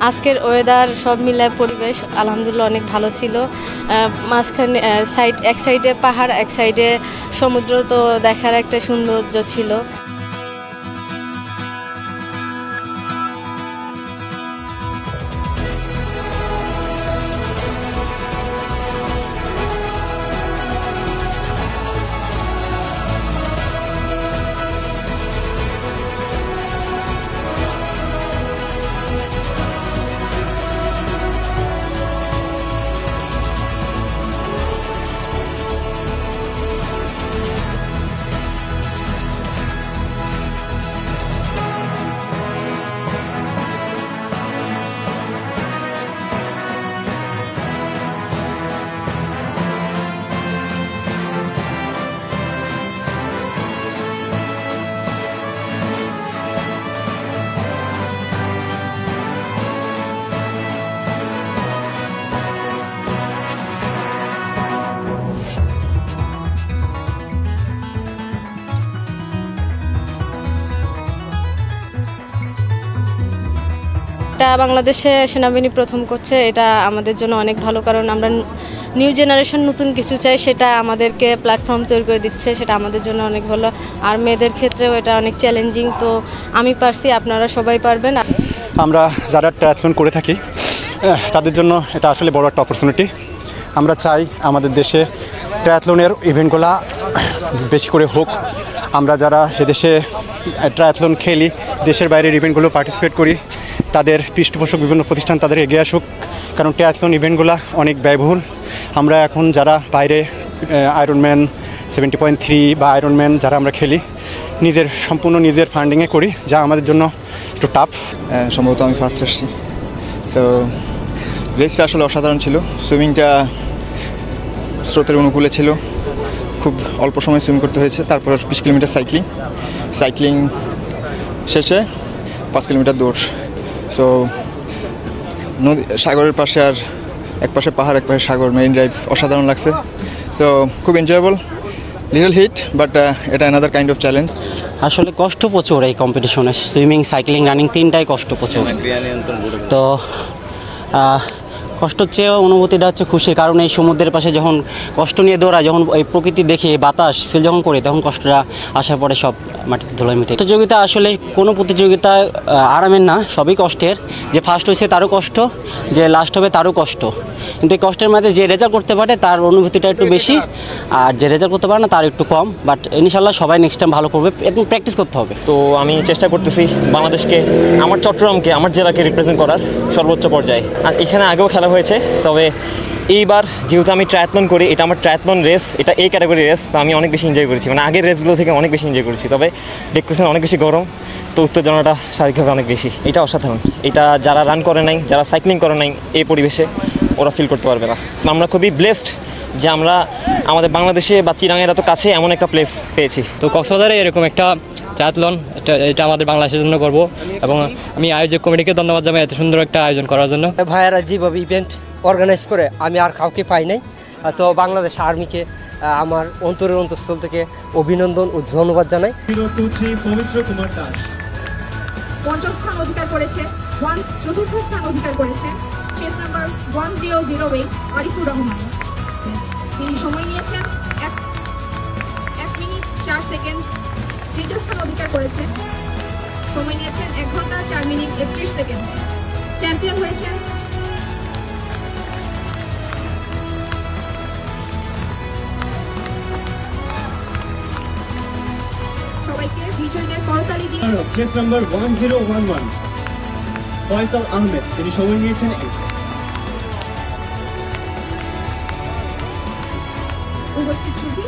আজকের ওয়েদার সব মিলে পরিবেশ আলহামদুলিল্লাহ অনেক ভালো ছিল। মাঝখানে এক সাইডে পাহাড়, এক সাইডে সমুদ্র, তো দেখার একটা সৌন্দর্য ছিল। এটা বাংলাদেশে সেনাবাহিনী প্রথম করছে, এটা আমাদের জন্য অনেক ভালো, কারণ আমরা নিউ জেনারেশন নতুন কিছু চাই, সেটা আমাদেরকে প্ল্যাটফর্ম তৈরি করে দিচ্ছে, সেটা আমাদের জন্য অনেক ভালো। আর মেয়েদের ক্ষেত্রেও এটা অনেক চ্যালেঞ্জিং, তো আমি পারছি, আপনারা সবাই পারবেন। আমরা যারা ট্রায়াথলন করে থাকি তাদের জন্য এটা আসলে বড় একটা অপরচুনিটি। আমরা চাই আমাদের দেশে ট্রায়াথলনের ইভেন্টগুলো বেশি করে হোক। আমরা যারা এদেশে ট্রায়াথলন খেলি, দেশের বাইরের ইভেন্টগুলো পার্টিসিপেট করি, তাদের পৃষ্ঠপোষক বিভিন্ন প্রতিষ্ঠান তাদের এগিয়ে আসুক, কারণ ট্রায়াথলন ইভেন্টগুলো অনেক ব্যয়বহুল। আমরা এখন যারা বাইরে আয়রনম্যান 70.3 বা আয়রনম্যান যারা আমরা খেলি, সম্পূর্ণ নিজের ফান্ডিংয়ে করি, যা আমাদের জন্য একটু টাফ। সম্ভবত আমি ফার্স্ট আসছি, সো রেসটা আসলে অসাধারণ ছিল। সুইমিংটা স্রোতের অনুকূলে ছিল, খুব অল্প সময় সুইম করতে হয়েছে। তারপর 20 কিলোমিটার সাইক্লিং শেষে 5 কিলোমিটার দৌড়। সো নদী সাগরের পাশে, আর এক পাশে পাহাড়, এক পাশে সাগর, মেরিন ড্রাইভ অসাধারণ লাগছে। তো খুব এনজয়েবল, লিটল হিট, বাট এটা অ্যানাদার কাইন্ড অফ চ্যালেঞ্জ। আসলে কষ্ট প্রচুর এই কম্পিটিশনে, সুইমিং, সাইক্লিং, রানিং তিনটাই কষ্ট প্রচুর। তো কষ্টর চেয়ে অনুভূতিটা হচ্ছে খুশি, কারণ এই সমুদ্রের পাশে যখন কষ্ট নিয়ে দৌড়ায়, যখন এই প্রকৃতি দেখে বাতাস ফিল যখন করি, তখন কষ্টটা আসার পরে সব মাটিতে ধুলোয় মিটে। প্রতিযোগিতা আসলে কোনো প্রতিযোগিতা আরামের না, সবই কষ্টের। যে ফার্স্ট হয়েছে তারও কষ্ট, যে লাস্ট হবে তারও কষ্ট, কিন্তু এই কষ্টের মাঝে যে রেজাল্ট করতে পারে তার অনুভূতিটা একটু বেশি, আর যে রেজাল্ট করতে পারে না তার একটু কম। বাট ইনশাল্লাহ সবাই নেক্সট টাইম ভালো করবে, একটু প্র্যাকটিস করতে হবে। তো আমি চেষ্টা করতেছি বাংলাদেশকে, আমার চট্টগ্রামকে, আমার জেলাকে রিপ্রেজেন্ট করার সর্বোচ্চ পর্যায়ে। আর এখানে আগেও খেলা হয়েছে, তবে এইবার যেহেতু আমি ট্রায়াথলন করি, এটা আমার ট্রায়াথলন রেস, এটা এই ক্যাটাগরি রেস, তো আমি অনেক বেশি এনজয় করেছি, মানে আগের রেসগুলো থেকে অনেক বেশি এনজয় করেছি। তবে দেখতেছেন অনেক বেশি গরম, তো উত্তেজনাটা শারীরিকভাবে অনেক বেশি। এটা অসাধারণ, এটা যারা রান করে নাই, যারা সাইক্লিং করে নাই এই পরিবেশে, ওরা ফিল করতে পারবে না। আমরা খুবই ব্লেসড যে আমরা আমাদের বাংলাদেশে বা চিরাঙের এত কাছে এমন একটা প্লেস পেয়েছি। তো কক্সবাজারে এরকম একটা ট্রায়াথলন, এটা আমাদের বাংলাদেশের জন্য করব, এবং আমি আয়োজক কমিটিকে ধন্যবাদ জানাই এত সুন্দর একটা আয়োজন করার জন্য। ভাইয়ারা যেভাবে ইভেন্ট অর্গানাইজ করে আমি আর কাউকে পাই নাই, তো বাংলাদেশ আর্মিকে আমার অন্তরের অন্তঃস্থল থেকে অভিনন্দন ও ধন্যবাদ জানাই। পবিত্র কুমার দাস পঞ্চম স্থান অধিকার করেছে, চতুর্থ স্থান অধিকার করেছে চেস নাম্বার 1008 আরিফুর রহমান। তিনি সময় নিয়েছেন 1 মিনিট 4 সেকেন্ড। তৃতীয় স্থান অধিকার করেছে, সময় নিয়েছেন 1 ঘন্টা 4 মিনিট 31 সেকেন্ড। চ্যাম্পিয়ন হয়েছেন সবাইকে বিজয়ীদের করতালি দিয়ে। চেস নাম্বার 1011 ফয়সাল আহমেদ, তিনি সময় নিয়েছেন। উপস্থিত সুধী